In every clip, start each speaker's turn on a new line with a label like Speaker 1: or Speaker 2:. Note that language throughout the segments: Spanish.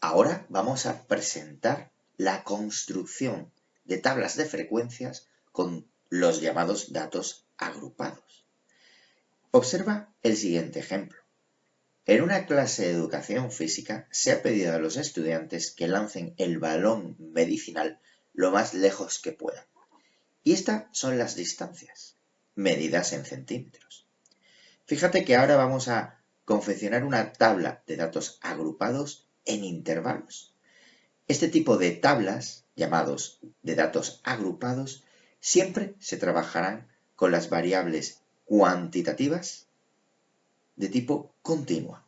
Speaker 1: Ahora vamos a presentar la construcción de tablas de frecuencias con los llamados datos agrupados. Observa el siguiente ejemplo. En una clase de educación física se ha pedido a los estudiantes que lancen el balón medicinal lo más lejos que puedan. Y estas son las distancias, medidas en centímetros. Fíjate que ahora vamos a confeccionar una tabla de datos agrupados en intervalos. Este tipo de tablas, llamados de datos agrupados, siempre se trabajarán con las variables cuantitativas de tipo continua.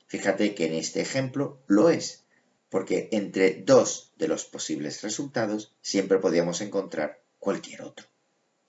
Speaker 1: Fíjate que en este ejemplo lo es, porque entre dos de los posibles resultados siempre podíamos encontrar cualquier otro.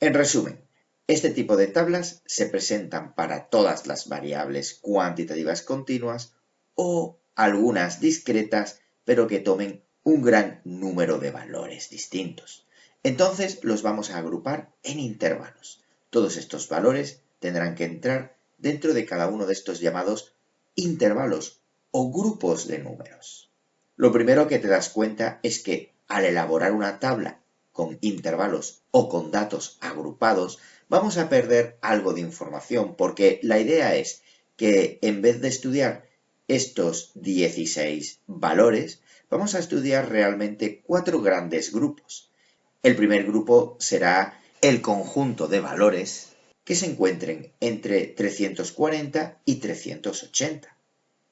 Speaker 1: En resumen, este tipo de tablas se presentan para todas las variables cuantitativas continuas o algunas discretas, pero que tomen un gran número de valores distintos. Entonces los vamos a agrupar en intervalos. Todos estos valores tendrán que entrar dentro de cada uno de estos llamados intervalos o grupos de números. Lo primero que te das cuenta es que al elaborar una tabla con intervalos o con datos agrupados, vamos a perder algo de información porque la idea es que en vez de estudiar estos 16 valores, vamos a estudiar realmente 4 grandes grupos. El primer grupo será el conjunto de valores que se encuentren entre 340 y 380.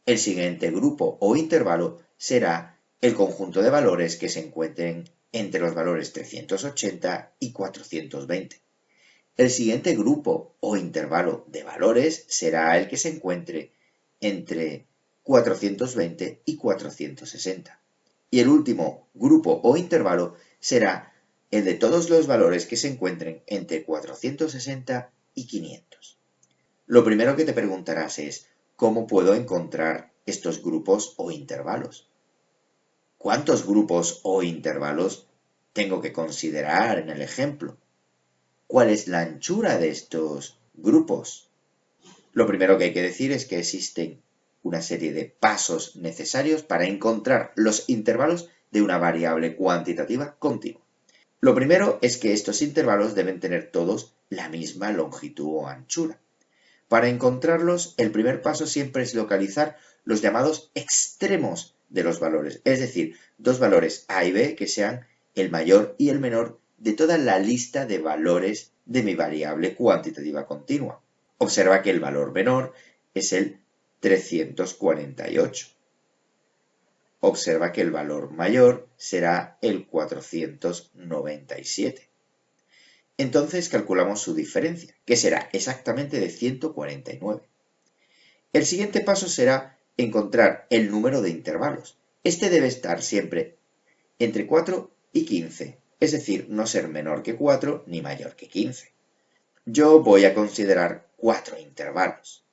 Speaker 1: El siguiente grupo o intervalo será el conjunto de valores que se encuentren entre los valores 380 y 420. El siguiente grupo o intervalo de valores será el que se encuentre entre 420 y 460. Y el último grupo o intervalo será el de todos los valores que se encuentren entre 460 y 500. Lo primero que te preguntarás es, ¿cómo puedo encontrar estos grupos o intervalos? ¿Cuántos grupos o intervalos tengo que considerar en el ejemplo? ¿Cuál es la anchura de estos grupos? Lo primero que hay que decir es que existen una serie de pasos necesarios para encontrar los intervalos de una variable cuantitativa continua. Lo primero es que estos intervalos deben tener todos la misma longitud o anchura. Para encontrarlos, el primer paso siempre es localizar los llamados extremos de los valores, es decir, dos valores A y B que sean el mayor y el menor de toda la lista de valores de mi variable cuantitativa continua. Observa que el valor menor es el 348. Observa que el valor mayor será el 497. Entonces calculamos su diferencia, que será exactamente de 149. El siguiente paso será encontrar el número de intervalos. Este debe estar siempre entre 4 y 15, es decir, no ser menor que 4 ni mayor que 15. Yo voy a considerar 4 intervalos.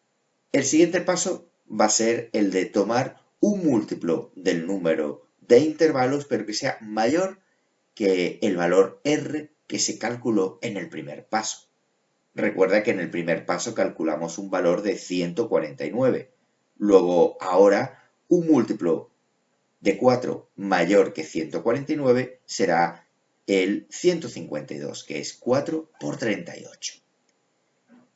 Speaker 1: El siguiente paso va a ser el de tomar un múltiplo del número de intervalos, pero que sea mayor que el valor R que se calculó en el primer paso. Recuerda que en el primer paso calculamos un valor de 149. Luego, ahora, un múltiplo de 4 mayor que 149 será el 152, que es 4 por 38.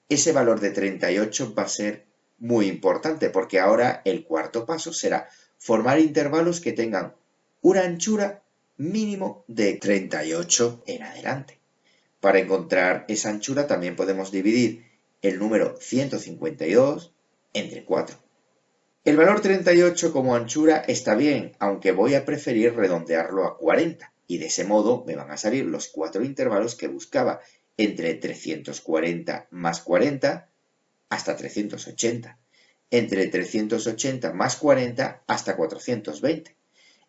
Speaker 1: Ese valor de 38 va a ser muy importante porque ahora el cuarto paso será formar intervalos que tengan una anchura mínimo de 38 en adelante. Para encontrar esa anchura también podemos dividir el número 152 entre 4. El valor 38 como anchura está bien, aunque voy a preferir redondearlo a 40, y de ese modo me van a salir los 4 intervalos que buscaba, entre 340 más 40 hasta 380, entre 380 más 40 hasta 420,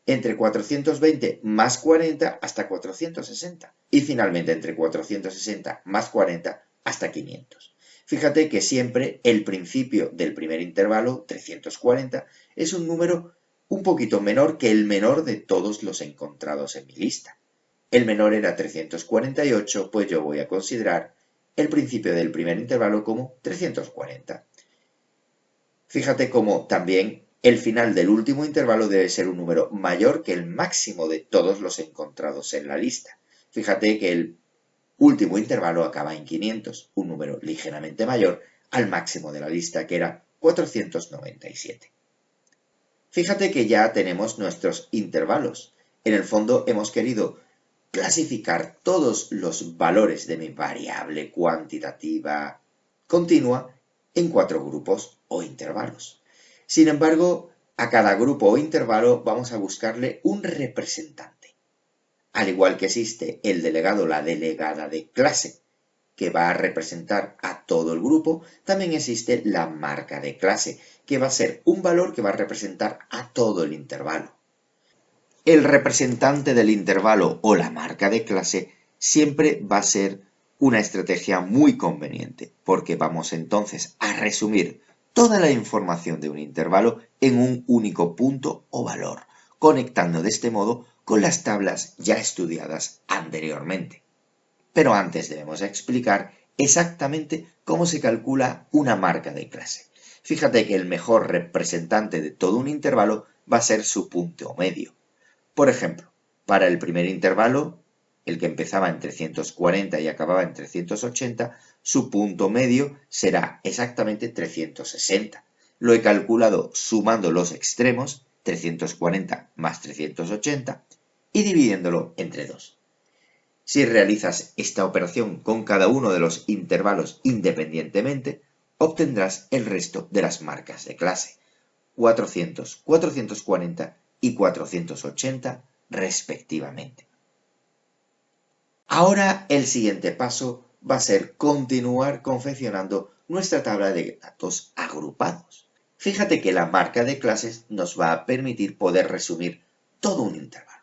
Speaker 1: entre 420 más 40 hasta 460 y finalmente entre 460 más 40 hasta 500. Fíjate que siempre el principio del primer intervalo, 340, es un número un poquito menor que el menor de todos los encontrados en mi lista. El menor era 348, pues yo voy a considerar el principio del primer intervalo como 340. Fíjate cómo también El final del último intervalo debe ser un número mayor que el máximo de todos los encontrados en la lista. Fíjate que el último intervalo acaba en 500, un número ligeramente mayor al máximo de la lista, que era 497. Fíjate que ya tenemos nuestros intervalos. En el fondo hemos querido clasificar todos los valores de mi variable cuantitativa continua en 4 grupos o intervalos. Sin embargo, a cada grupo o intervalo vamos a buscarle un representante. Al igual que existe el delegado o la delegada de clase, que va a representar a todo el grupo, también existe la marca de clase, que va a ser un valor que va a representar a todo el intervalo. El representante del intervalo o la marca de clase siempre va a ser una estrategia muy conveniente, porque vamos entonces a resumir toda la información de un intervalo en un único punto o valor, conectando de este modo con las tablas ya estudiadas anteriormente. Pero antes debemos explicar exactamente cómo se calcula una marca de clase. Fíjate que el mejor representante de todo un intervalo va a ser su punto medio. Por ejemplo, para el primer intervalo, el que empezaba en 340 y acababa en 380, su punto medio será exactamente 360. Lo he calculado sumando los extremos, 340 más 380, y dividiéndolo entre 2. Si realizas esta operación con cada uno de los intervalos independientemente, obtendrás el resto de las marcas de clase, 400, 440 y 480 respectivamente. Ahora el siguiente paso va a ser continuar confeccionando nuestra tabla de datos agrupados. Fíjate que la marca de clases nos va a permitir poder resumir todo un intervalo.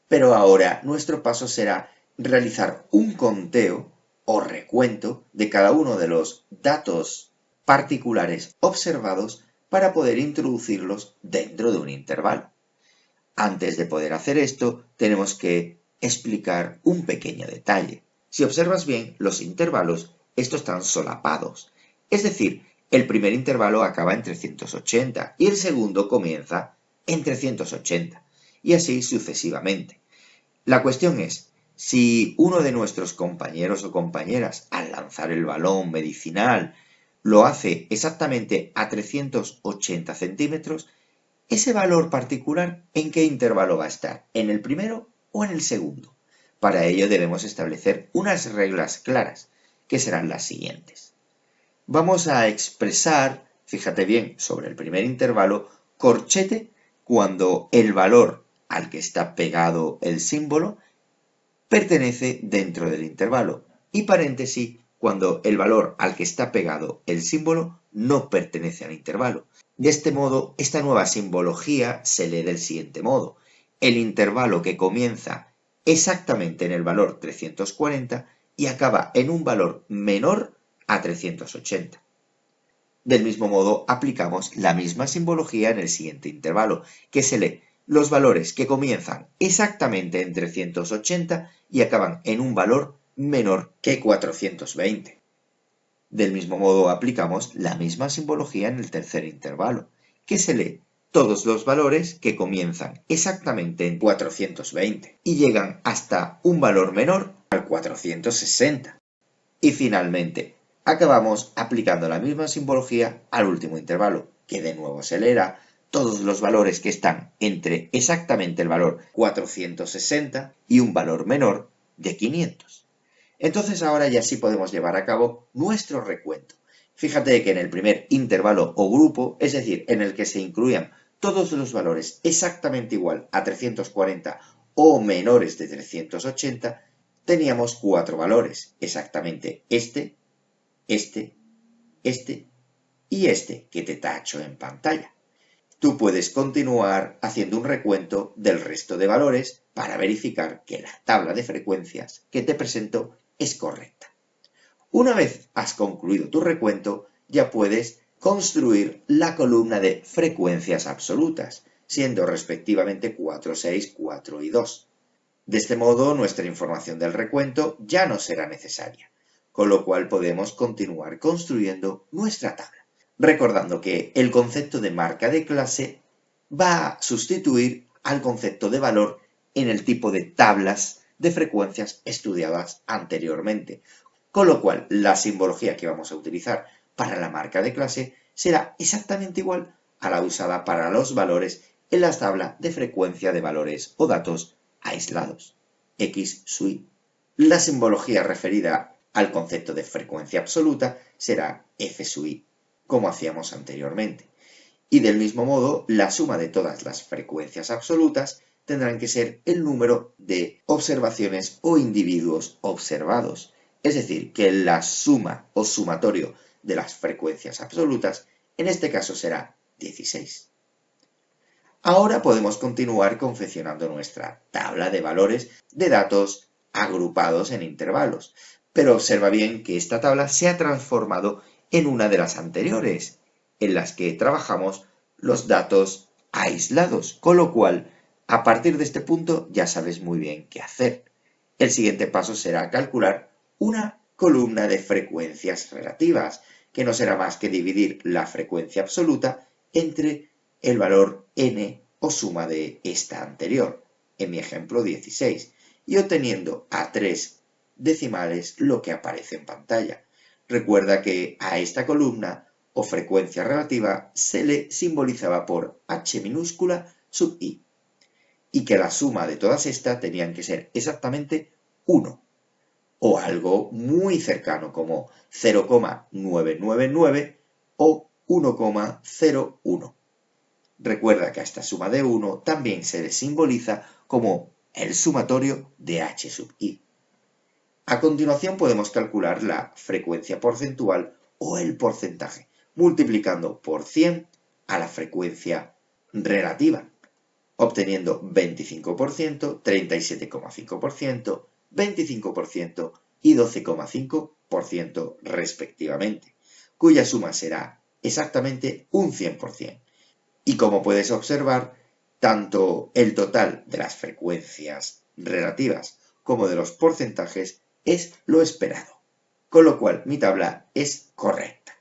Speaker 1: Pero ahora nuestro paso será realizar un conteo o recuento de cada uno de los datos particulares observados para poder introducirlos dentro de un intervalo. Antes de poder hacer esto, tenemos que explicar un pequeño detalle. Si observas bien, los intervalos, estos están solapados. Es decir, el primer intervalo acaba en 380 y el segundo comienza en 380, y así sucesivamente. La cuestión es, si uno de nuestros compañeros o compañeras, al lanzar el balón medicinal, lo hace exactamente a 380 centímetros, ese valor particular, ¿en qué intervalo va a estar? ¿En el primero o en el segundo? Para ello debemos establecer unas reglas claras, que serán las siguientes. Vamos a expresar, fíjate bien, sobre el primer intervalo, corchete cuando el valor al que está pegado el símbolo pertenece dentro del intervalo, y paréntesis cuando el valor al que está pegado el símbolo no pertenece al intervalo. De este modo, esta nueva simbología se lee del siguiente modo. El intervalo que comienza exactamente en el valor 340 y acaba en un valor menor a 380. Del mismo modo, aplicamos la misma simbología en el siguiente intervalo, que se lee los valores que comienzan exactamente en 380 y acaban en un valor menor que 420. Del mismo modo, aplicamos la misma simbología en el tercer intervalo, que se lee todos los valores que comienzan exactamente en 420 y llegan hasta un valor menor al 460. Y finalmente, acabamos aplicando la misma simbología al último intervalo, que de nuevo se leerá todos los valores que están entre exactamente el valor 460 y un valor menor de 500. Entonces ahora ya sí podemos llevar a cabo nuestro recuento. Fíjate que en el primer intervalo o grupo, es decir, en el que se incluían todos los valores exactamente igual a 340 o menores de 380, teníamos 4 valores, exactamente este y este que te tacho en pantalla. Tú puedes continuar haciendo un recuento del resto de valores para verificar que la tabla de frecuencias que te presento es correcta. Una vez has concluido tu recuento, ya puedes construir la columna de frecuencias absolutas, siendo respectivamente 4, 6, 4 y 2. De este modo, nuestra información del recuento ya no será necesaria, con lo cual podemos continuar construyendo nuestra tabla. recordando que el concepto de marca de clase va a sustituir al concepto de valor en el tipo de tablas de frecuencias estudiadas anteriormente, con lo cual la simbología que vamos a utilizar para la marca de clase será exactamente igual a la usada para los valores en las tablas de frecuencia de valores o datos aislados, X sub i. La simbología referida al concepto de frecuencia absoluta será F sub i, como hacíamos anteriormente. Y del mismo modo, la suma de todas las frecuencias absolutas tendrán que ser el número de observaciones o individuos observados. Es decir, que la suma o sumatorio de las frecuencias absolutas, en este caso será 16. Ahora podemos continuar confeccionando nuestra tabla de valores de datos agrupados en intervalos. Pero observa bien que esta tabla se ha transformado en una de las anteriores, en las que trabajamos los datos aislados, con lo cual, a partir de este punto ya sabes muy bien qué hacer. El siguiente paso será calcular una columna de frecuencias relativas, que no será más que dividir la frecuencia absoluta entre el valor n o suma de esta anterior, en mi ejemplo 16, y obteniendo a 3 decimales lo que aparece en pantalla. Recuerda que a esta columna o frecuencia relativa se le simbolizaba por h minúscula sub i, y que la suma de todas estas tenían que ser exactamente 1, o algo muy cercano como 0,999 o 1,01. Recuerda que a esta suma de 1 también se le simboliza como el sumatorio de h sub i. A continuación podemos calcular la frecuencia porcentual o el porcentaje, multiplicando por 100 a la frecuencia relativa, obteniendo 25%, 37,5%, 25% y 12,5% respectivamente, cuya suma será exactamente un 100%. Y como puedes observar, tanto el total de las frecuencias relativas como de los porcentajes es lo esperado, con lo cual mi tabla es correcta.